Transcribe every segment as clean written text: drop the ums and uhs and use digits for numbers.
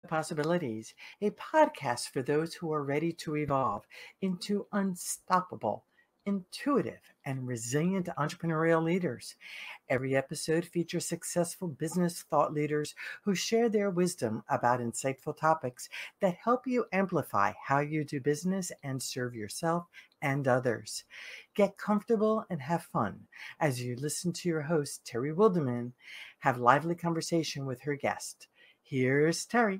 Possibilities, a podcast for those who are ready to evolve into unstoppable, intuitive, and resilient entrepreneurial leaders. Every episode features successful business thought leaders who share their wisdom about insightful topics that help you amplify how you do business and serve yourself and others. Get comfortable and have fun as you listen to your host, Terry Wildemann, have lively conversation with her guest. Here's Terry.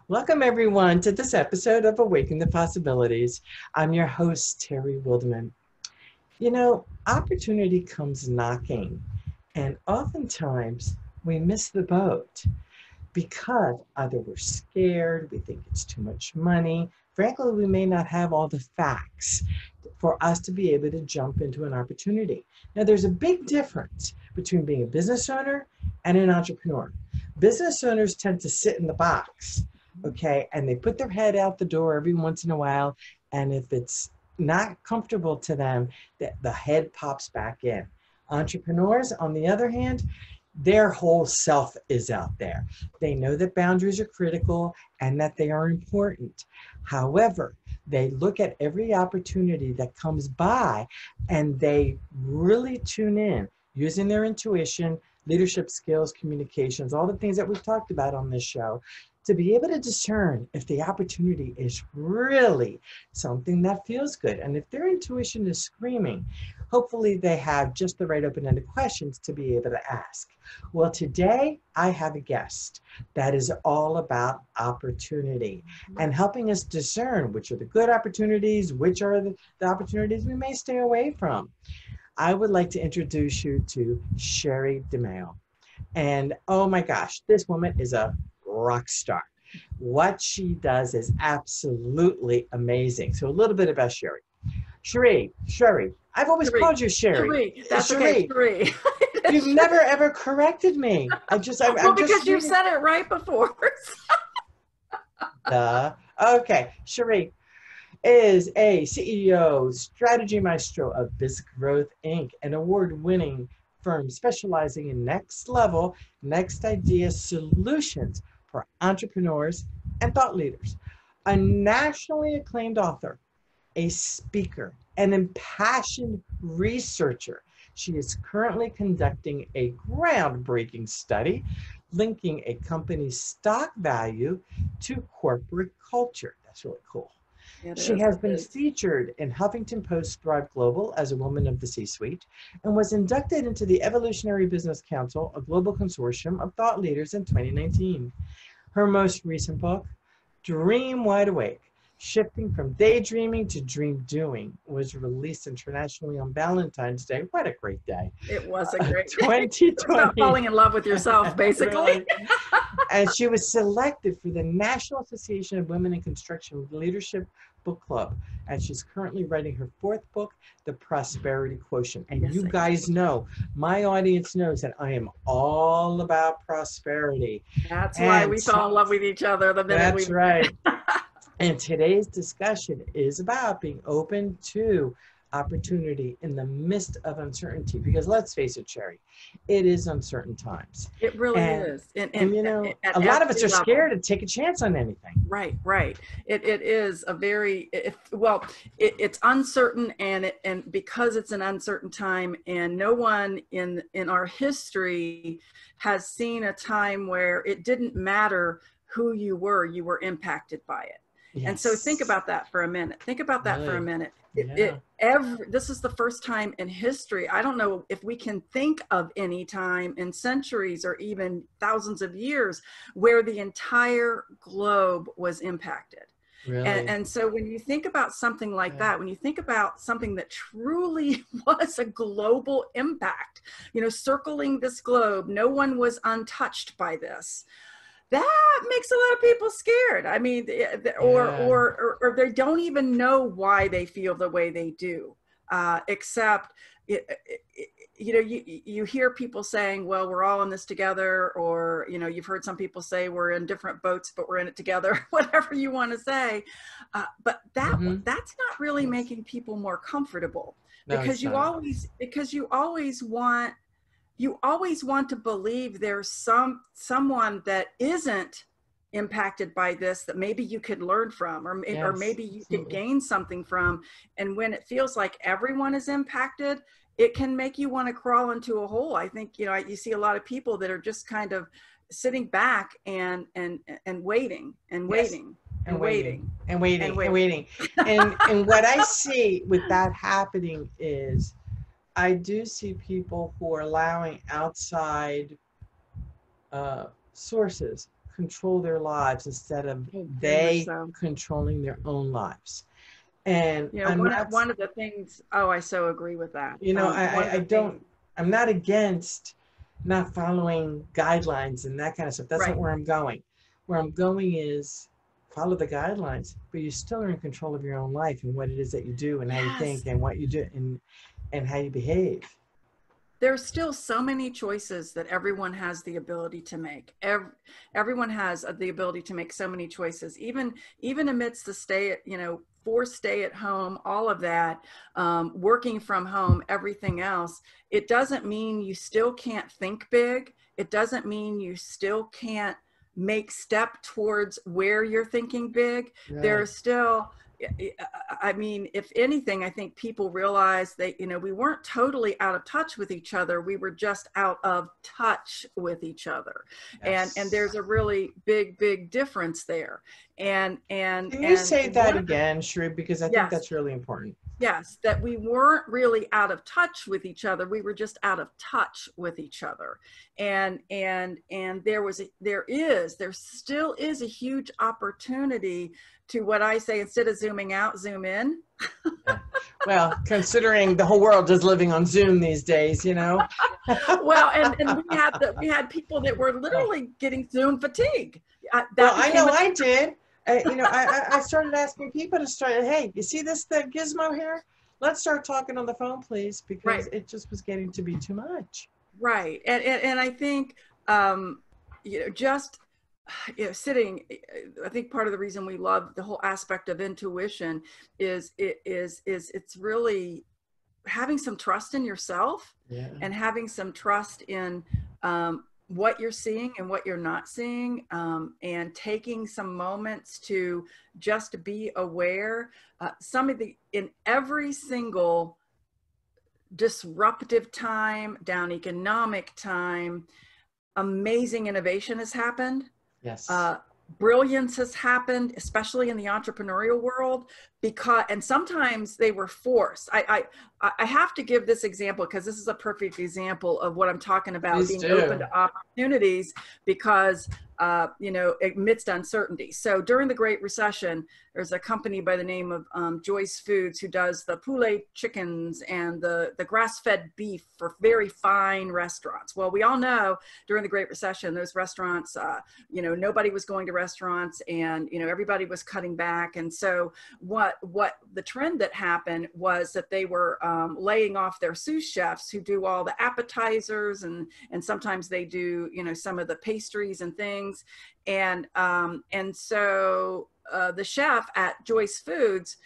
Welcome, everyone, to this episode of Awaken the Possibilities. I'm your host, Terry Wildemann. You know, opportunity comes knocking, and oftentimes we miss the boat because either we're scared, we think it's too much money. Frankly, we may not have all the facts for us to be able to jump into an opportunity. Now, there's a big difference between being a business owner and an entrepreneur. Business owners tend to sit in the box. Okay, and they put their head out the door every once in a while, and if it's not comfortable to them, the head pops back in. Entrepreneurs, on the other hand, their whole self is out there. They know that boundaries are critical and that they are important. However, they look at every opportunity that comes by and they really tune in using their intuition, leadership skills, communications, all the things that we've talked about on this show, to be able to discern if the opportunity is really something that feels good. And if their intuition is screaming, hopefully they have just the right open-ended questions to be able to ask. Well, today I have a guest that is all about opportunity and helping us discern which are the good opportunities, which are the opportunities we may stay away from. I would like to introduce you to Sherré DeMao. And oh my gosh, this woman is a rock star. What she does is absolutely amazing. So a little bit about Sherré. Sherré. I've always called you Sherré. That's Sherré. Okay, Sherré. You've never ever corrected me. Because you've said it right before. Okay, Sherré is a CEO, strategy maestro of BizGrowth Inc., an award-winning firm specializing in next level, next idea solutions for entrepreneurs and thought leaders. A nationally acclaimed author, a speaker, an impassioned researcher. She is currently conducting a groundbreaking study linking a company's stock value to corporate culture. That's really cool. She has been featured in Huffington Post Thrive Global as a woman of the C-suite and was inducted into the Evolutionary Business Council, a global consortium of thought leaders, in 2019. Her most recent book, Dream Wide Awake, Shifting from Daydreaming to Dream Doing, was released internationally on Valentine's Day. What a great day. It was a great 2020. It's about falling in love with yourself, basically. Really. And she was selected for the National Association of Women in Construction Leadership Book Club. And she's currently writing her fourth book, The Prosperity Quotient. And you guys know, my audience knows that I am all about prosperity. That's why we fell in love with each other the minute That's right. And today's discussion is about being open to opportunity in the midst of uncertainty. Because let's face it, Sherré, it is uncertain times. It really is. And you know, a lot of us are scared to take a chance on anything. Right. It is a very, it's uncertain, and because it's an uncertain time, and no one in our history has seen a time where it didn't matter who you were impacted by it. Yes. And so think about that for a minute. This is the first time in history. I don't know if we can think of any time in centuries or even thousands of years where the entire globe was impacted. Really? And so when you think about something like that, when you think about something that truly was a global impact, circling this globe, no one was untouched by this. That makes a lot of people scared. I mean, or they don't even know why they feel the way they do, except, you hear people saying, well, we're all in this together, or, you've heard some people say we're in different boats, but we're in it together, whatever you want to say. But that's not really making people more comfortable, because you always want you always want to believe there's someone that isn't impacted by this that maybe you could learn from, or Yes, maybe you absolutely. could gain something from. And when it feels like everyone is impacted, it can make you want to crawl into a hole. I think, you see a lot of people that are just kind of sitting back and waiting and waiting and waiting and waiting and waiting. And what I see with that happening is I do see people who are allowing outside sources control their lives instead of they controlling their own lives. And one of the things, I so agree with that. I'm not against not following guidelines and that kind of stuff. That's not where I'm going. Where I'm going is follow the guidelines, but you still are in control of your own life and what it is that you do and how you think and what you do and how you behave. There's still so many choices that everyone has the ability to make. Everyone has the ability to make so many choices, even amidst the forced stay at home, all of that, working from home, everything else. It doesn't mean you still can't think big. It doesn't mean you still can't make step towards where you're thinking big. Right. There's still, I mean, if anything, I think people realize that, we weren't totally out of touch with each other. We were just out of touch with each other. Yes. And there's a really big difference there. And can you say that again, Sherré, because I think that's really important. Yes, that we weren't really out of touch with each other. We were just out of touch with each other. And there still is a huge opportunity to, what I say, instead of zooming out, zoom in. Well, considering the whole world is living on Zoom these days, Well, and we had people that were literally getting Zoom fatigue. I did. I started asking people to start, hey, you see the gizmo here? Let's start talking on the phone, please, because it just was getting to be too much. Right. And I think, sitting, I think part of the reason we love the whole aspect of intuition is it's really having some trust in yourself and having some trust in what you're seeing and what you're not seeing, and taking some moments to just be aware. In every single disruptive time, down economic time, amazing innovation has happened. Yes. Brilliance has happened, especially in the entrepreneurial world, and sometimes they were forced. I have to give this example because this is a perfect example of what I'm talking about. Please being do. Open to opportunities because, amidst uncertainty. So during the Great Recession, there's a company by the name of Joyce Foods who does the poulet chickens and the grass-fed beef for very fine restaurants. Well, we all know during the Great Recession, those restaurants, nobody was going to restaurants and, everybody was cutting back. And so what the trend that happened was that they were laying off their sous chefs who do all the appetizers and sometimes they do, some of the pastries and things. And so the chef at Joyce Foods,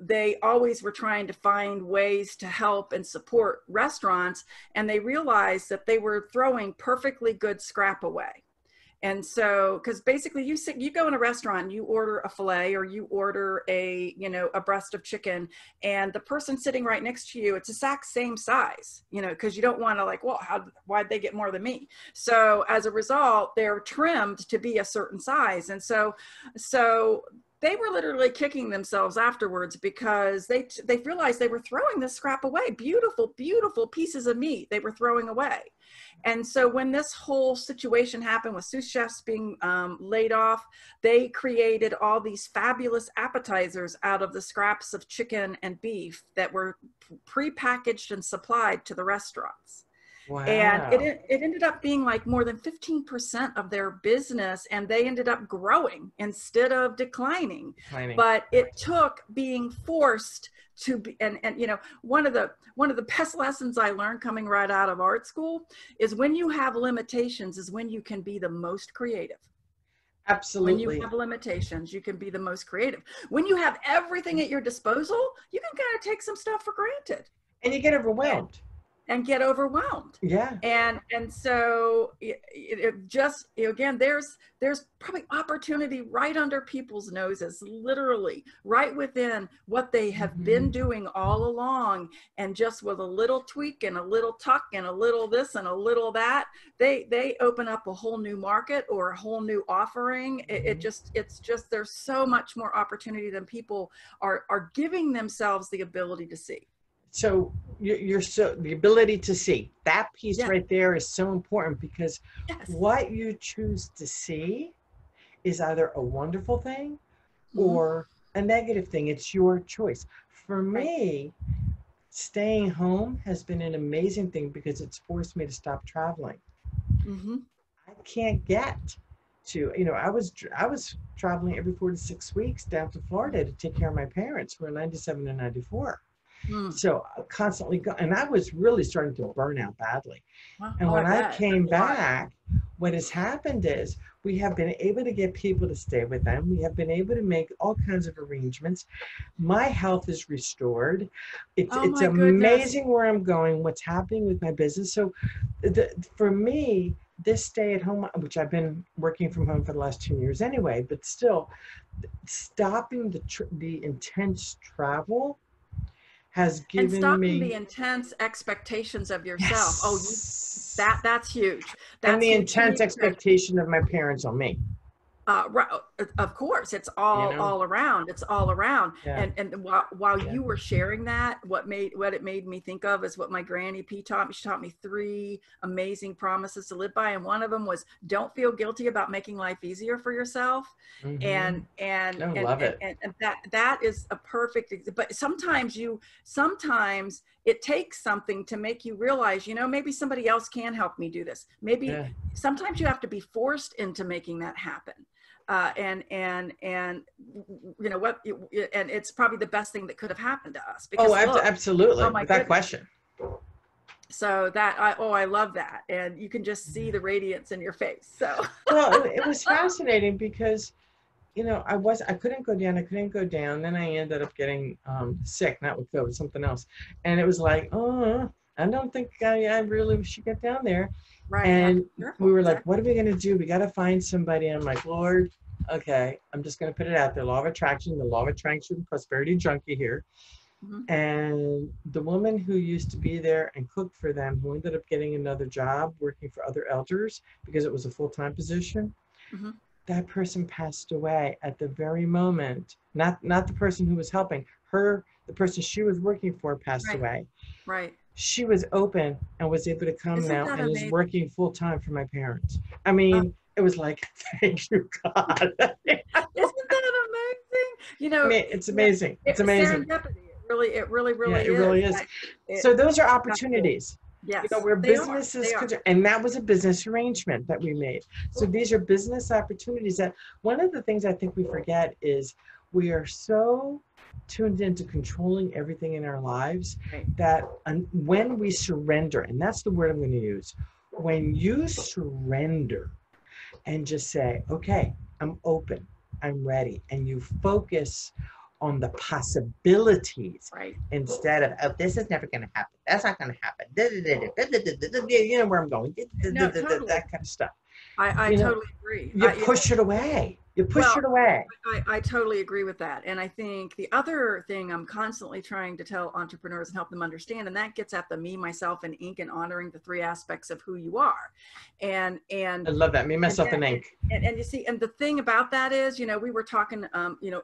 they always were trying to find ways to help and support restaurants. And they realized that they were throwing perfectly good scrap away. And so, because basically you go in a restaurant and you order a filet or you order a breast of chicken, and the person sitting right next to you, it's the exact same size, because you don't want to why'd they get more than me? So as a result, they're trimmed to be a certain size. And so they were literally kicking themselves afterwards because they realized they were throwing this scrap away. Beautiful, beautiful pieces of meat they were throwing away. And so when this whole situation happened with sous chefs being laid off, they created all these fabulous appetizers out of the scraps of chicken and beef that were prepackaged and supplied to the restaurants. Wow. And it ended up being like more than 15% of their business, and they ended up growing instead of declining. But it took being forced to be, and one of the best lessons I learned coming right out of art school is when you have limitations is when you can be the most creative. Absolutely. When you have limitations, you can be the most creative. When you have everything at your disposal, you can kind of take some stuff for granted. And you get overwhelmed. and get overwhelmed. Yeah. And so it just, again, there's probably opportunity right under people's noses, literally right within what they have been doing all along. And just with a little tweak and a little tuck and a little this and a little that, they open up a whole new market or a whole new offering. It's just, there's so much more opportunity than people are giving themselves the ability to see. So the ability to see that piece right there is so important, because what you choose to see is either a wonderful thing or a negative thing. It's your choice. For me, staying home has been an amazing thing because it's forced me to stop traveling. I can't get to, I was traveling every 4 to 6 weeks down to Florida to take care of my parents who are 97 and 94. So I constantly go, and I was really starting to burn out badly. And when I came back, what has happened is we have been able to get people to stay with them. We have been able to make all kinds of arrangements. My health is restored. It's amazing where I'm going, what's happening with my business. So for me, this stay at home, which I've been working from home for the last 2 years anyway, but still stopping the intense travel has given and stopping me the intense expectations of yourself. That's huge. And the intense expectation of my parents on me. Right, of course, it's all around. It's all around. And while you were sharing that, what it made me think of is what my Granny P taught me. She taught me 3 amazing promises to live by, and one of them was, don't feel guilty about making life easier for yourself. And love it. And that is a perfect. But sometimes it takes something to make you realize, maybe somebody else can help me do this. Maybe sometimes you have to be forced into making that happen. And it's probably the best thing that could have happened to us. Because, absolutely, without question. So I love that, and you can just see the radiance in your face. So well, it was fascinating because, I couldn't go down. Then I ended up getting sick, not with COVID, something else, and it was like, I don't think I really should get down there. Right. And we were like, what are we going to do? We got to find somebody. I'm like, Lord, okay, I'm just going to put it out there. The law of attraction, prosperity junkie here. And the woman who used to be there and cooked for them, who ended up getting another job working for other elders because it was a full-time position, that person passed away at the very moment. Not the person who was helping her, the person she was working for passed away. Right. She was open and was able to come now and amazing? Is working full time for my parents. I mean, it was like, thank you, God. Isn't that amazing? It's amazing. It's amazing. Serendipity. It really is. It really is. So those are opportunities. Yes, where businesses could, and that was a business arrangement that we made. So these are business opportunities that one of the things I think we forget is we are so tuned into controlling everything in our lives that when we surrender, and that's the word I'm going to use, when you surrender and just say, okay, I'm open, I'm ready, and you focus on the possibilities instead of, oh, this is never going to happen. That's not going to happen. You know where I'm going. That kind of stuff. I totally agree. You push it away. You push it away. I totally agree with that. And I think the other thing I'm constantly trying to tell entrepreneurs and help them understand, and that gets at the me, myself, and Inc. and honoring the 3 aspects of who you are. And I love that. Me, myself, and Inc. And you see, and the thing about that is, we were talking,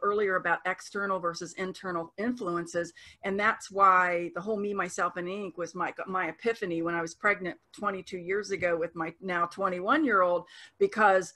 earlier about external versus internal influences. And that's why the whole me, myself, and Inc. was my epiphany when I was pregnant 22 years ago with my now 21-year-old, because,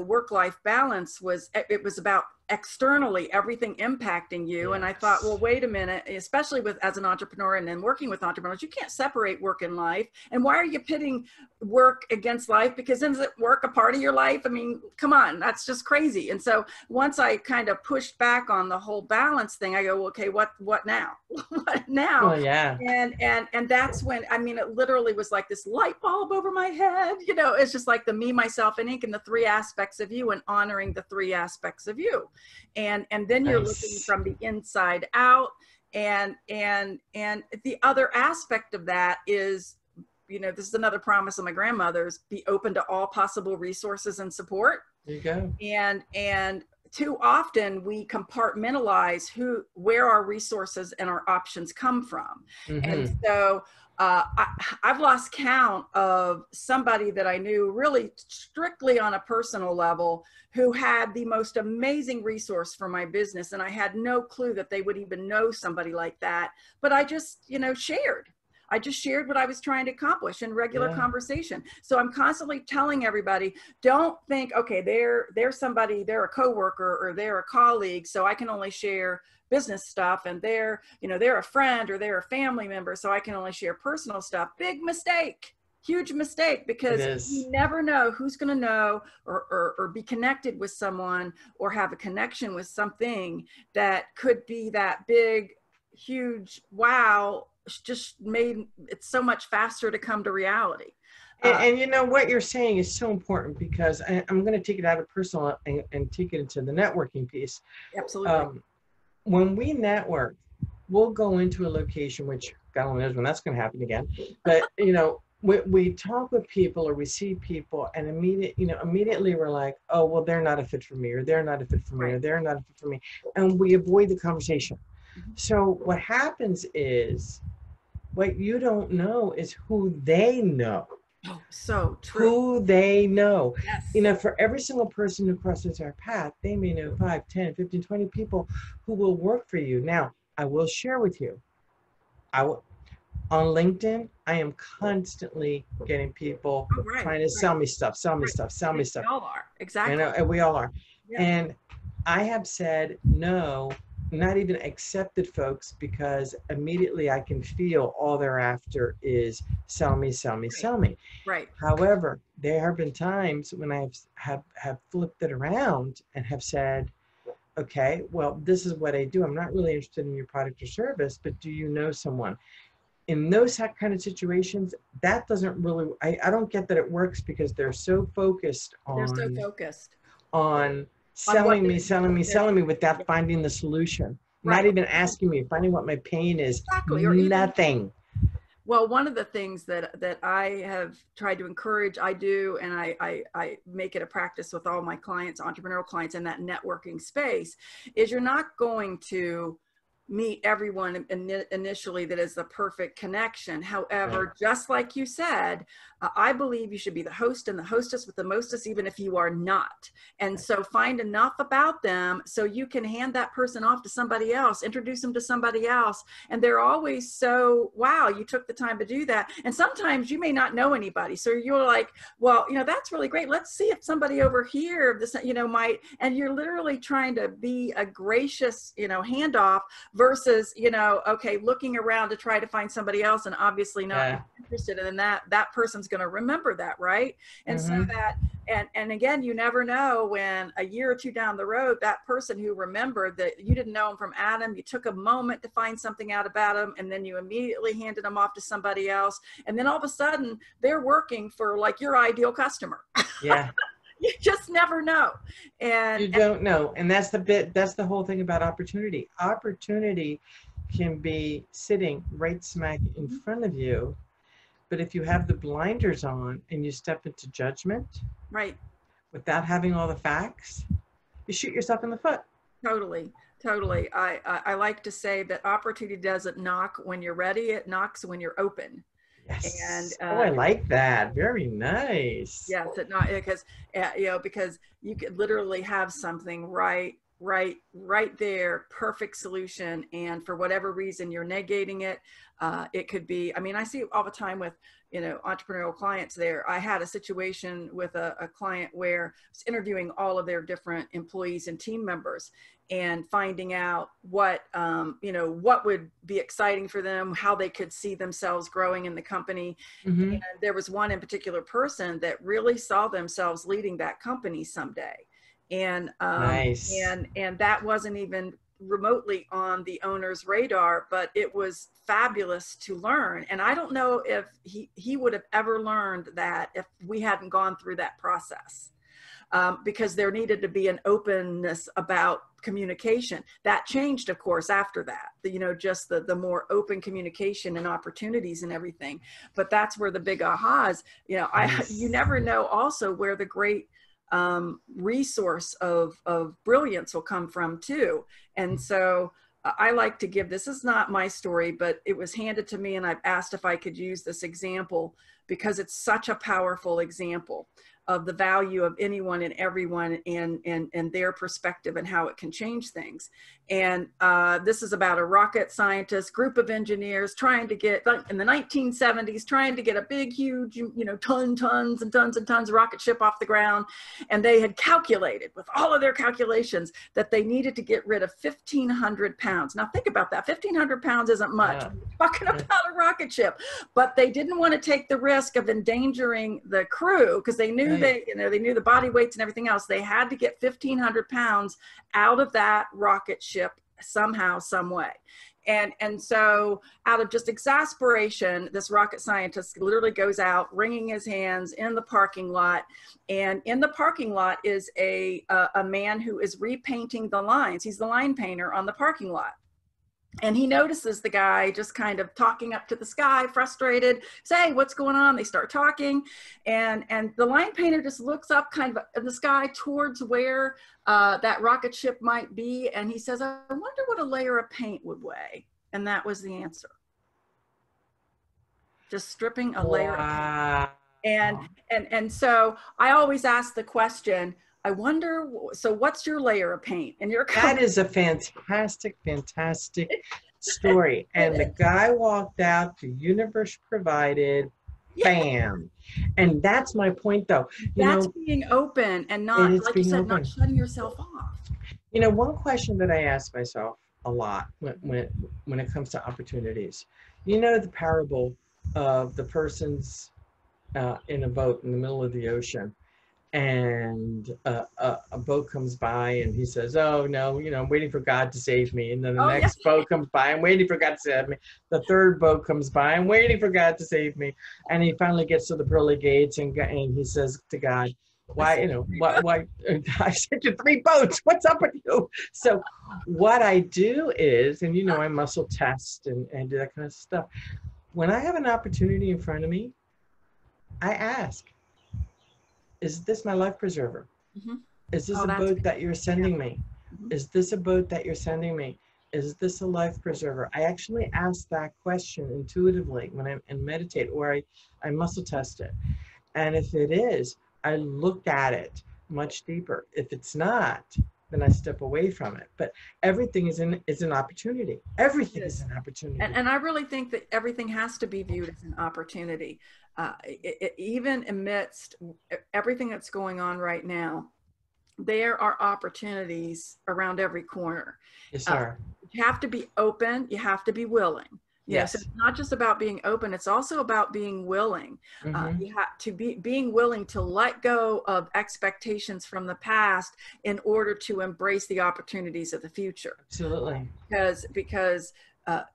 work-life balance was about externally everything impacting you. And I thought, well, wait a minute, especially as an entrepreneur and then working with entrepreneurs, you can't separate work and life. And why are you pitting work against life? Because isn't work a part of your life? I mean, come on, that's just crazy. And so once I kind of pushed back on the whole balance thing, I go, well, okay, what now? What now? Well, yeah. And that's when, it literally was like this light bulb over my head. It's just like the me, myself, and Inc. and the 3 aspects of you, and honoring the 3 aspects of you. And then you're looking from the inside out. And the other aspect of that is, this is another promise of my grandmother's: be open to all possible resources and support. There you go. And too often we compartmentalize where our resources and our options come from. And so I've lost count of somebody that I knew really strictly on a personal level who had the most amazing resource for my business. And I had no clue that they would even know somebody like that. But I just, shared. I just shared what I was trying to accomplish in regular conversation. So I'm constantly telling everybody, don't think, okay, they're somebody, they're a coworker or they're a colleague, so I can only share business stuff, and they're a friend or they're a family member, so I can only share personal stuff. Big mistake. Huge mistake, because you never know who's going to know or be connected with someone or have a connection with something that could be that big, huge, wow, just made it so much faster to come to reality. And what you're saying is so important, because I'm going to take it out of personal and take it into the networking piece. Absolutely. When we network, we'll go into a location, which God only knows when that's going to happen again. But, we talk with people or we see people, and immediately we're like, oh, well, they're not a fit for me, or they're not a fit for me, or they're not a fit for me. And we avoid the conversation. So what happens is, what you don't know is who they know. Oh, so true. Who they know. Yes. For every single person who crosses our path, they may know 5, 10, 15, 20 people who will work for you. Now, I will share with you, on LinkedIn, I am constantly getting people trying to sell me stuff. We all are. Exactly. And we all are. Yeah. And I have said no, not even accepted folks, because immediately I can feel all they're after is sell me. Right. However, there have been times when I have flipped it around and have said, okay, well, this is what I do. I'm not really interested in your product or service, but do you know someone? In those kind of situations, that doesn't really, I don't get that it works, because they're so focused on selling me without finding the solution. Right. Not even asking me, finding what my pain is. Exactly. Or nothing. Well, one of the things that I have tried to encourage, I do, and I make it a practice with all my clients, entrepreneurial clients in that networking space, is you're not going to meet everyone initially that is the perfect connection. However, just like you said, I believe you should be the host and the hostess with the mostest, even if you are not. And so find enough about them so you can hand that person off to somebody else, introduce them to somebody else. And they're always so, wow, you took the time to do that. And sometimes you may not know anybody. So you're like, well, that's really great. Let's see if somebody over here, might, and you're literally trying to be a gracious, handoff versus, okay, looking around to try to find somebody else and obviously not interested. And then that person's going to remember that. Right. And so that, and again, you never know when a year or two down the road, that person who remembered that you didn't know him from Adam, you took a moment to find something out about him, and then you immediately handed them off to somebody else. And then all of a sudden they're working for like your ideal customer. Yeah. You just never know. And you don't know. And that's the whole thing about opportunity. Opportunity can be sitting right smack in front of you. But if you have the blinders on and you step into judgment, right, without having all the facts, you shoot yourself in the foot. Totally. I like to say that opportunity doesn't knock when you're ready. It knocks when you're open. Yes. And I like that. Very nice. Yes, because you could literally have something right there, perfect solution, and for whatever reason you're negating it. It could be, I see all the time with entrepreneurial clients there. I had a situation with a client where I was interviewing all of their different employees and team members and finding out what would be exciting for them, how they could see themselves growing in the company. And there was one in particular person that really saw themselves leading that company someday. And nice. And that wasn't even remotely on the owner's radar, but it was fabulous to learn. And I don't know if he would have ever learned that if we hadn't gone through that process. because there needed to be an openness about communication. That changed, of course, after that, just the more open communication and opportunities and everything. But that's where the big ahas, you never know also where the great resource of brilliance will come from too. And so I like to give, this is not my story, but it was handed to me and I've asked if I could use this example because it's such a powerful example of the value of anyone and everyone and their perspective and how it can change things. And this is about a rocket scientist, group of engineers trying to get, in the 1970s, trying to get a big, huge, tons and tons of rocket ship off the ground. And they had calculated with all of their calculations that they needed to get rid of 1,500 pounds. Now think about that, 1,500 pounds isn't much. Yeah. We're talking about a rocket ship, but they didn't want to take the risk of endangering the crew because they knew they knew the body weights and everything else. They had to get 1,500 pounds out of that rocket ship somehow, some way. And so out of just exasperation, this rocket scientist literally goes out wringing his hands in the parking lot. And in the parking lot is a man who is repainting the lines. He's the line painter on the parking lot. And he notices the guy just kind of talking up to the sky, frustrated, say, hey, what's going on? They start talking. And the line painter just looks up kind of in the sky towards where that rocket ship might be. And he says, I wonder what a layer of paint would weigh. And that was the answer. Just stripping a layer of paint. And so I always ask the question, I wonder, so what's your layer of paint? And that is a fantastic story. And the guy walked out, the universe provided, bam. And that's my point though. That's being open and not, like you said, not shutting yourself off. One question that I ask myself a lot when it comes to opportunities, the parable of the person's in a boat in the middle of the ocean. And a boat comes by and he says, oh no, I'm waiting for God to save me. And then the next boat comes by, I'm waiting for God to save me. The third boat comes by, I'm waiting for God to save me. And he finally gets to the pearly gates and he says to God, why I sent you 3 boats, what's up with you? So what I do is, and I muscle test and do that kind of stuff. When I have an opportunity in front of me, I ask, is this my life preserver? Mm-hmm. Is this a boat that you're sending me? Mm-hmm. Is this a boat that you're sending me? Is this a life preserver? I actually ask that question intuitively when I meditate, or I muscle test it. And if it is, I look at it much deeper. If it's not, then I step away from it. But everything is an opportunity. Everything is an opportunity. And I really think that everything has to be viewed as an opportunity. Even amidst everything that's going on right now, there are opportunities around every corner. Yes, sir. You have to be open. You have to be willing. Yes. So it's not just about being open. It's also about being willing. Mm-hmm. You have to being willing to let go of expectations from the past in order to embrace the opportunities of the future. Absolutely. Because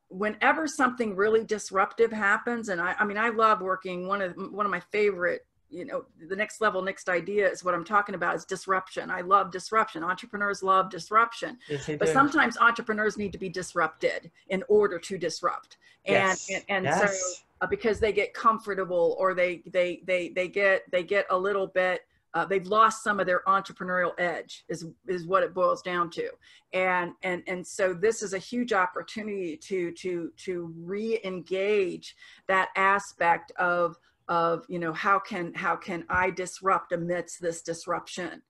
whenever something really disruptive happens, and I love working, one of my favorite, the next level, next idea is what I'm talking about is disruption. I love disruption. Entrepreneurs love disruption. Yes, they but do. Sometimes entrepreneurs need to be disrupted in order to disrupt. And yes. So because they get comfortable or they get a little bit, they've lost some of their entrepreneurial edge is what it boils down to. And so this is a huge opportunity to re-engage that aspect of how can I disrupt amidst this disruption,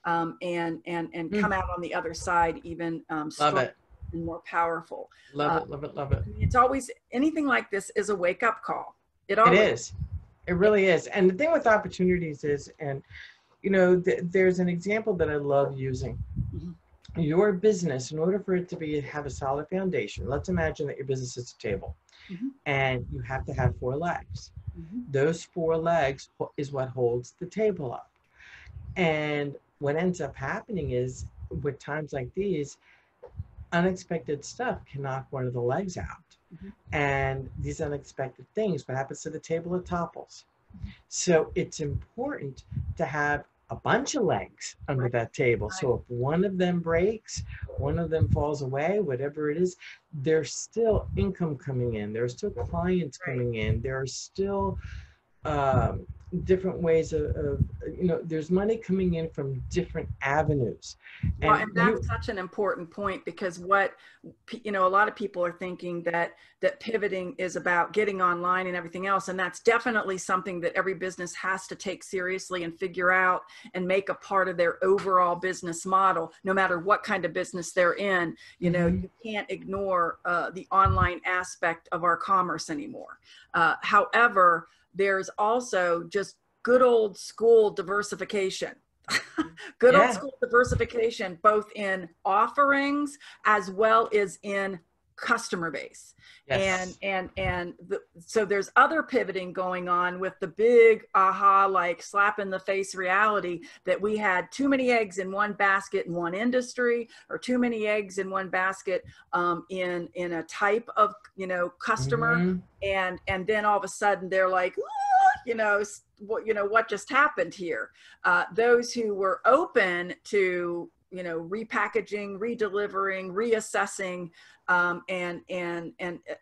and come out on the other side even stronger and more powerful. Love it. It's always, anything like this is a wake-up call. It is. It really is. And the thing with opportunities is, and there's an example that I love using. Mm-hmm. Your business, in order for it to have a solid foundation, let's imagine that your business is a table. Mm-hmm. And you have to have 4 legs. Mm-hmm. Those 4 legs is what holds the table up. And what ends up happening is, with times like these, unexpected stuff can knock one of the legs out. Mm-hmm. And these unexpected things, what happens to the table? It topples. Mm-hmm. So it's important to have a bunch of legs under that table. So if one of them breaks, one of them falls away, whatever it is, there's still income coming in. There's still clients coming in. There are still different ways of, there's money coming in from different avenues. And that's such an important point, because what, a lot of people are thinking that pivoting is about getting online and everything else. And that's definitely something that every business has to take seriously and figure out and make a part of their overall business model, no matter what kind of business they're in. You can't ignore the online aspect of our commerce anymore. However, there's also just good old school diversification. Old school diversification, both in offerings as well as in customer base. So there's other pivoting going on with the big like slap in the face reality that we had too many eggs in one basket in one industry, or too many eggs in one basket in a type of customer, and then all of a sudden they're like, what just happened here? Those who were open to repackaging, redelivering, reassessing, and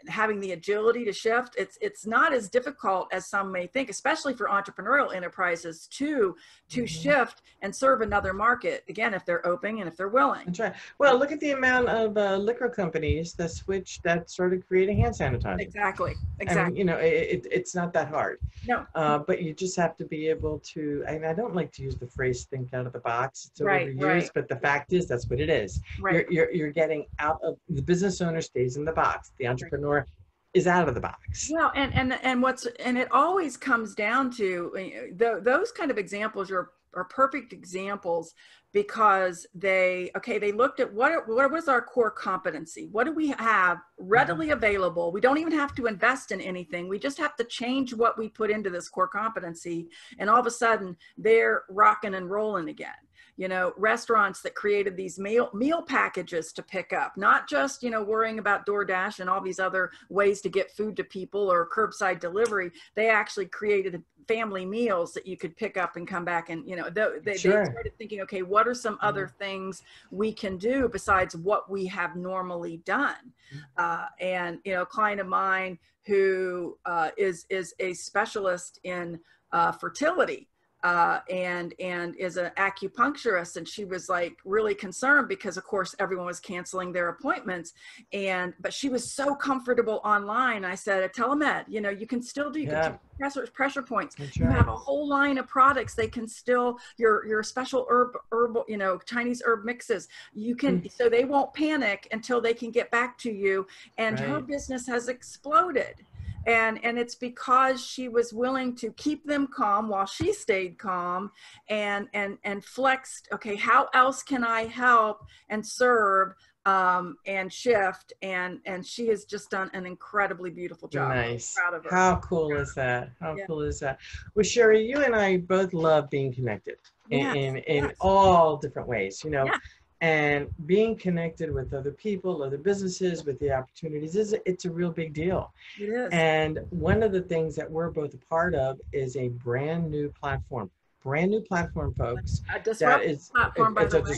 having the agility to shift. It's not as difficult as some may think, especially for entrepreneurial enterprises to shift and serve another market, again, if they're open and if they're willing. That's right. Well, look at the amount of liquor companies that started creating hand sanitizer. Exactly. I mean, it's not that hard. No. But you just have to be able to, and I don't like to use the phrase think out of the box. It's overused, but the fact is that's what it is. You're getting out of, the business owner stays in the box. The entrepreneur is out of the box. Well, and it always comes down to those kind of examples are perfect examples, because they looked at what was our core competency? What do we have readily available? We don't even have to invest in anything. We just have to change what we put into this core competency. And all of a sudden they're rocking and rolling again. Restaurants that created these meal packages to pick up, not just, worrying about DoorDash and all these other ways to get food to people or curbside delivery. They actually created family meals that you could pick up and come back and, they started thinking, okay, what are some other things we can do besides what we have normally done? And, a client of mine who is a specialist in fertility, and is an acupuncturist, and she was like really concerned because of course everyone was canceling their appointments, but she was so comfortable online. I said, telemed, you can still do, pressure points. You have a whole line of products. They can still, your special herbal, Chinese herb mixes, you can, so they won't panic until they can get back to you. And her business has exploded. And it's because she was willing to keep them calm while she stayed calm, and flexed, okay, how else can I help and serve and shift? And she has just done an incredibly beautiful job. Nice. I'm proud of her. How cool is that? How cool is that? Well, Sherré, you and I both love being connected in all different ways, and being connected with other people, other businesses, with the opportunities, it's a real big deal. It is. And one of the things that we're both a part of is a brand new platform, folks. A disruptive platform, by the way.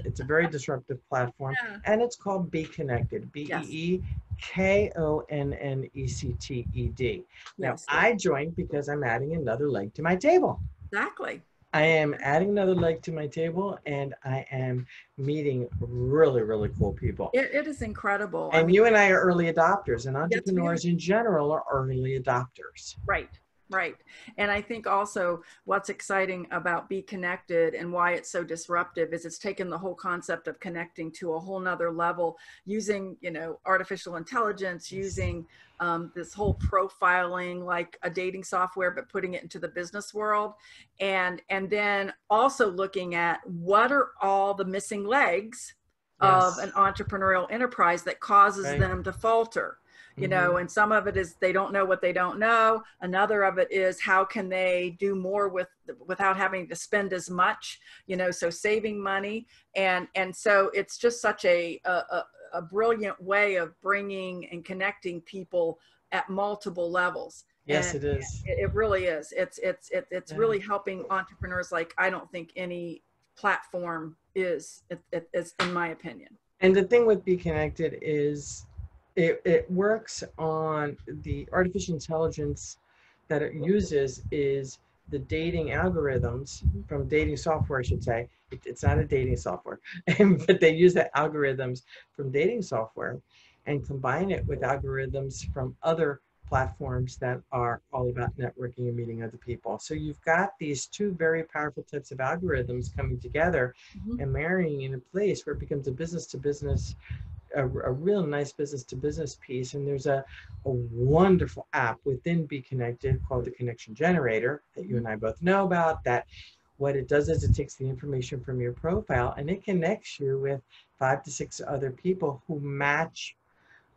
It's a very disruptive platform, and it's called Be Connected, BeeKonnected. Now, I joined because I'm adding another leg to my table. Exactly. I am adding another leg to my table, and I am meeting really, really cool people. It is incredible. And you and I are early adopters, and entrepreneurs in general are early adopters. Right. And I think also what's exciting about Be Connected and why it's so disruptive is it's taken the whole concept of connecting to a whole nother level, using, artificial intelligence, using this whole profiling, like a dating software, but putting it into the business world. And then also looking at what are all the missing legs of an entrepreneurial enterprise that causes them to falter. And some of it is they don't know what they don't know. Another of it is how can they do more without having to spend as much, so saving money. And so it's just such a brilliant way of bringing and connecting people at multiple levels. Yes, it is. It really is. It's really helping entrepreneurs like I don't think any platform is, in my opinion. And the thing with Be Connected is it works on the artificial intelligence that it uses is the dating algorithms from dating software, I should say. It's not a dating software, but they use the algorithms from dating software and combine it with algorithms from other platforms that are all about networking and meeting other people. So you've got these two very powerful types of algorithms coming together and marrying in a place where it becomes a business to business, a real nice business to business piece. And there's a wonderful app within Be Connected called the Connection Generator that you and I both know about, that what it does is it takes the information from your profile and it connects you with 5 to 6 other people who match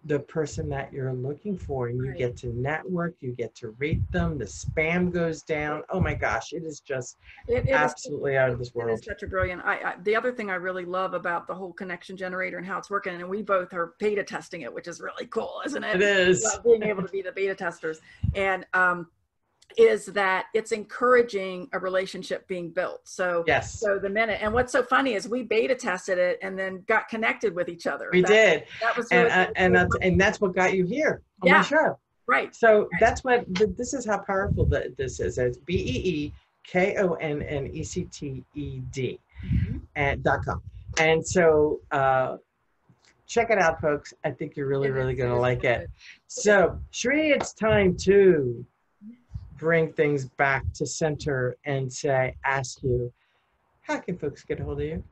the person that you're looking for, and you get to network, you get to rate them, the spam goes down. Oh my gosh, it is just absolutely out of this world. It is such a brilliant, the other thing I really love about the whole Connection Generator and how it's working, and we both are beta testing it, which is really cool, isn't it? It is. Being able to be the beta testers. And is that it's encouraging a relationship being built. So, yes. So the minute, and what's so funny is we beta tested it and then got connected with each other. We did. That was really and that's what got you here on my show. Right. So that's what, this is how powerful this is. It's BEEKONNECTED and .com. And so check it out, folks. I think you're really going to like it. So Sherré, it's time to bring things back to center and ask you, how can folks get a hold of you?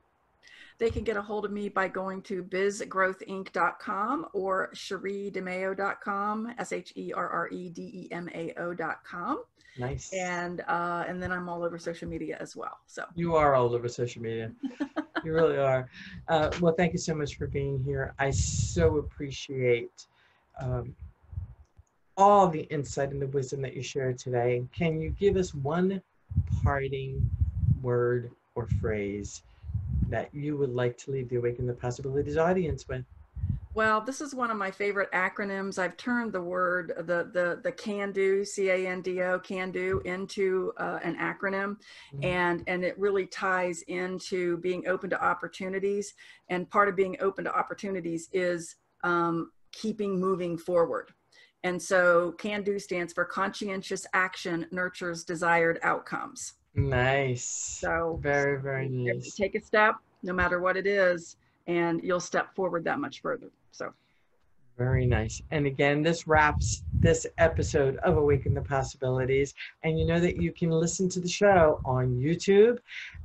They can get a hold of me by going to bizgrowthinc.com or sherredemao.com, SHERREDEMAO.com. Nice. And then I'm all over social media as well. So you are all over social media. You really are. Well, thank you so much for being here. I so appreciate all the insight and the wisdom that you shared today. Can you give us one parting word or phrase that you would like to leave the Awaken the Possibilities audience with? Well, this is one of my favorite acronyms. I've turned the word, the CANDO, C-A-N-D-O, CANDO, into an acronym. And it really ties into being open to opportunities. And part of being open to opportunities is keeping moving forward. And so CANDO stands for conscientious action nurtures desired outcomes. Nice. So very, very nice. Take a step, no matter what it is, and you'll step forward that much further. So very nice. And again, this wraps this episode of Awaken the Possibilities. And you know that you can listen to the show on YouTube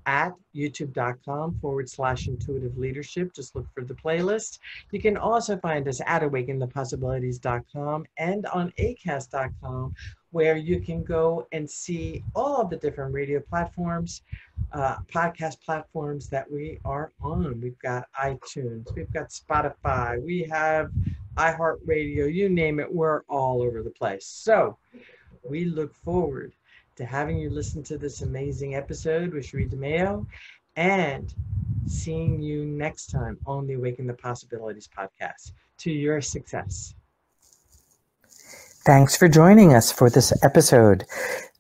at youtube.com/intuitive leadership. Just look for the playlist. You can also find us at awakenthepossibilities.com and on acast.com, where you can go and see all of the different radio platforms, podcast platforms that we are on. We've got iTunes, we've got Spotify, we have iHeartRadio, you name it, we're all over the place. So we look forward to having you listen to this amazing episode with Sherré DeMao and seeing you next time on the Awaken the Possibilities podcast. To your success. Thanks for joining us for this episode.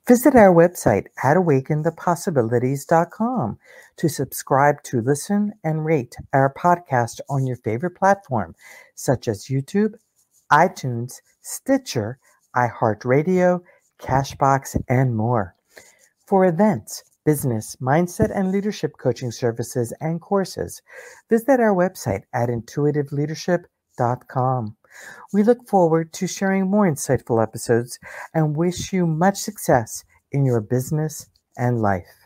Visit our website at awakenthepossibilities.com to subscribe to, listen, and rate our podcast on your favorite platform, such as YouTube, iTunes, Stitcher, iHeartRadio, Cashbox, and more. For events, business, mindset, and leadership coaching services and courses, visit our website at intuitiveleadership.com. We look forward to sharing more insightful episodes and wish you much success in your business and life.